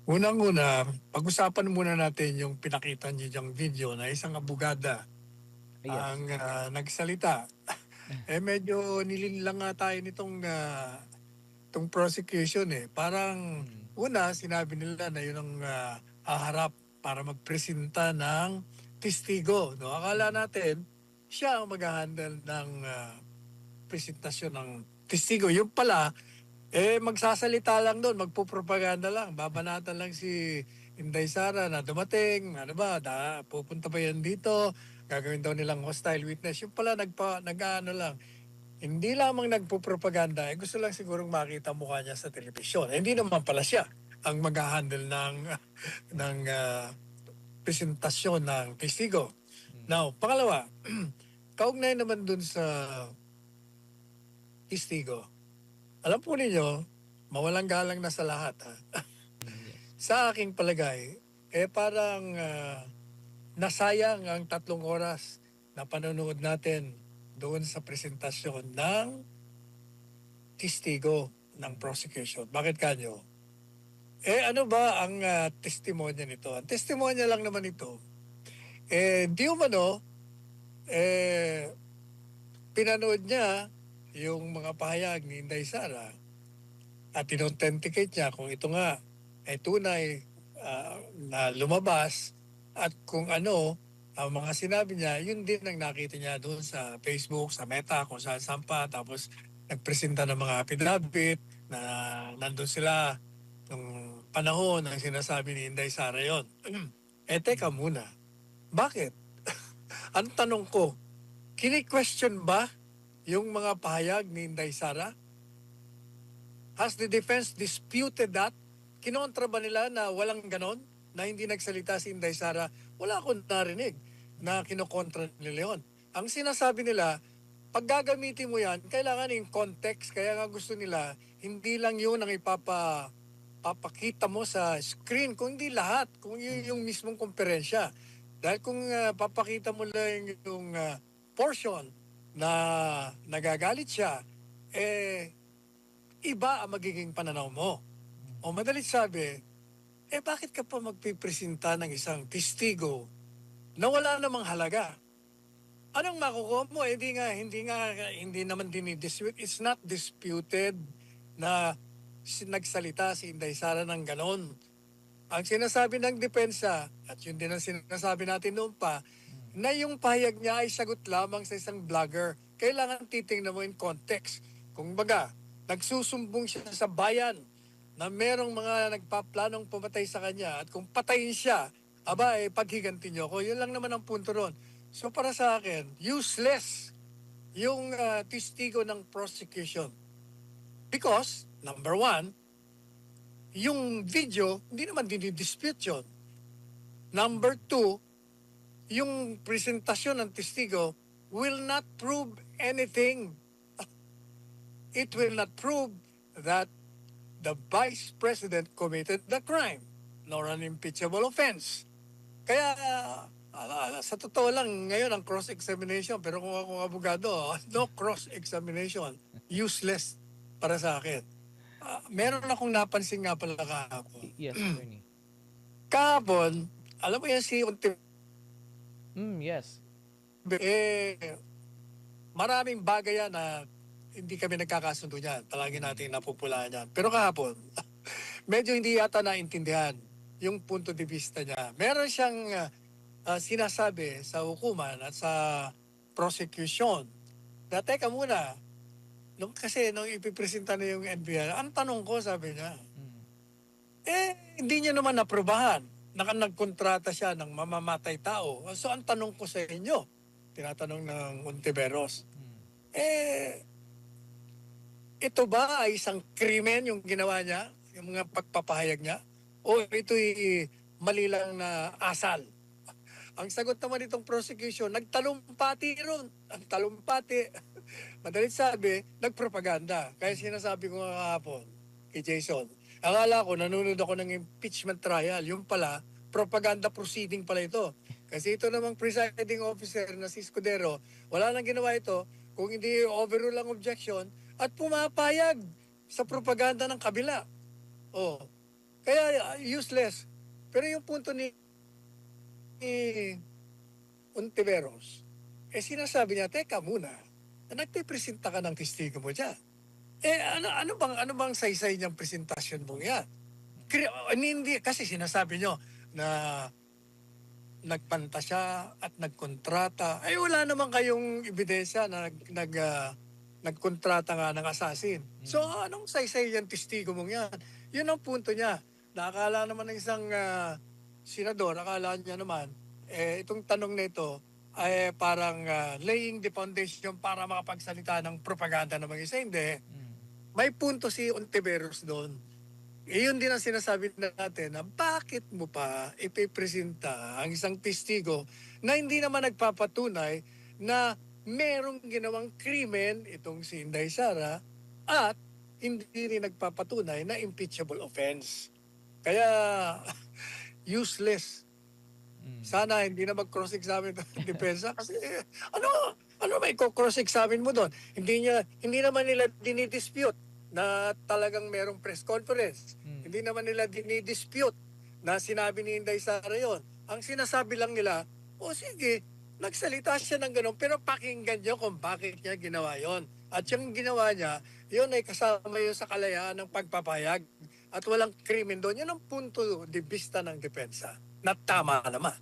Unang-una, pag-usapan muna natin yung pinakita niyo diyang video na isang abogada Yes. ang nagsalita. Medyo nilinlang nga tayo nitong prosecution eh. Parang Mm. una, sinabi nila na yun ang haharap para magpresenta ng testigo. No? Akala Mm. natin siya ang mag-handle ng presentasyon ng testigo. Yung pala, magsasalita lang doon, magpupropaganda lang. Babanatan lang si Inday Sara na dumating, ano ba, pupunta pa yan dito, gagawin daw nilang hostile witness. Yung pala, nag-ano lang. Hindi lamang nagpupropaganda, gusto lang sigurong makita mukha niya sa telebisyon. Hindi naman pala siya ang mag-handle ng presentasyon ng testigo. Mm. Now, pangalawa, kaugnay naman dun sa testigo. Alam po ninyo, mawalang galang na sa lahat. Ha? Mm. Yes. Sa aking palagay, parang nasayang ang 3 oras na panonood natin doon sa presentasyon ng testigo ng Mm. prosecution. Bakit kanyo? Ano ba ang testimonya nito? Ang testimonya lang naman ito, di umano, eh, pinanood niya yung mga pahayag ni Inday Sara at in-authenticate niya kung ito nga ay tunay na lumabas at kung ano ang mga sinabi niya, yun din ang nakita niya doon sa Facebook, sa Meta, kung saan saan pa. Tapos nagpresenta ng mga affidavit na nandun sila nung panahon ng sinasabi ni Inday Sara yon. Teka Mm. muna, bakit? Ang tanong ko, kini-question ba yung mga pahayag ni Inday Sara? Has the defense disputed that? Kinontra ba nila na walang ganon? Na hindi nagsalita si Inday Sara? Wala akong narinig na Mm. kinokontra nila yun. Ang sinasabi nila, pag gagamitin mo yan, kailangan yung context. Kaya nga gusto nila, hindi lang yun ang papakita mo sa screen, kundi lahat, kung yun Mm. yung mismong komperensya. Dahil kung papakita mo lang yung portion na nagagalit siya, eh, iba ang magiging pananaw mo. Mm. O madalit sabi, bakit ka pa magpipresenta ng isang testigo na wala namang halaga? Anong makukuha mo? Hindi naman dinidispute. It's not disputed na nagsalita si Inday Sara ng ganon. Ang sinasabi ng depensa, at yun din ang sinasabi natin noon pa, Mm. na yung pahayag niya ay sagot lamang sa isang vlogger. Kailangan titingnan mo yung context. Kung baga, nagsusumbong siya sa bayan na merong mga nagpaplanong pumatay sa kanya at kung patayin siya, aba, paghiganti niyo ako. Yun lang naman ang punto ron. So para sa akin, useless yung testigo ng prosecution. Because, number one, yung video, hindi naman dinidispute yun. Number Mm. two, yung presentasyon ng testigo will not prove anything. It will Mm. not prove that the Vice President committed the crime nor an impeachable offense. Kaya, sa totoo lang, ngayon ang cross-examination, pero kung ako abogado, no cross-examination. Useless para sa akin. Meron Mm. akong napansin nga pala kahapon. Yes, attorney. Kahapon, alam mo yan si Unti, Mm. Yes. maraming bagay yan na hindi kami nagkakasundo niyan. Palagi Mm. natin napupulaan yan. Pero kahapon, medyo hindi yata naintindihan yung punto de vista niya. Meron siyang sinasabi sa hukuman at sa prosecution na teka muna, nung ipipresenta na yung NBI, ang tanong ko, sabi niya, Mm. hindi niya naman naprobahan. Nagkontrata siya ng mamamatay tao. So ang tanong ko sa inyo, tinatanong ng Ontiveros, Mm. eh, ito ba ay isang krimen yung ginawa niya, yung mga pagpapahayag niya? O ito'y mali lang na asal? Ang sagot naman itong prosecution, nagtalumpati ron. Ang talumpati, madalit sabi, nagpropaganda. Kaya Mm. sinasabi ko nga kahapon kay Jason, akala ko nanonood ako ng impeachment trial. Yung pala, propaganda proceeding pala ito. Kasi ito namang presiding officer na si Escudero, wala nang ginawa ito kung hindi overrule ang objection at pumapayag sa Mm. propaganda ng kabila. Oh, Kaya useless. Pero yung punto ni Ontiveros, sinasabi niya, teka muna, nagpipresenta ka ng testigo mo dyan. Ano bang saysay niyang presentasyon mo yan? Hindi, kasi sinasabi niyo na nagpanta siya at nagkontrata. Ay wala naman kayong ebidensya na nagkontrata nga ng assassin. So anong saysay yung testigo mong yan? Yun ang punto niya. Nakakala naman ng isang senador, akala niya naman, itong tanong na ito ay parang laying the foundation para makapagsalita ng propaganda ng mga isa. Hindi. May punto si Ontiveros doon. Iyon din ang sinasabi natin na bakit mo pa ipipresenta ang isang testigo na hindi naman nagpapatunay na merong ginawang krimen itong si Inday Sara at hindi rin nagpapatunay na impeachable offense. Kaya useless. Sana hindi na mag-cross-examine ng depensa kasi ano may cross-examine mo doon? Hindi naman nila dinidispute na talagang merong press conference. Hindi naman nila dinidispute na sinabi ni Inday Sara yun. Ang sinasabi lang nila, o sige, nagsalita siya ng gano'n, pero pakinggan niyo kung bakit niya ginawa yon. At yung ginawa niya, yun ay kasama yun sa kalayaan ng pagpapayag at walang krimen doon. Yan ang punto de vista ng depensa na tama naman.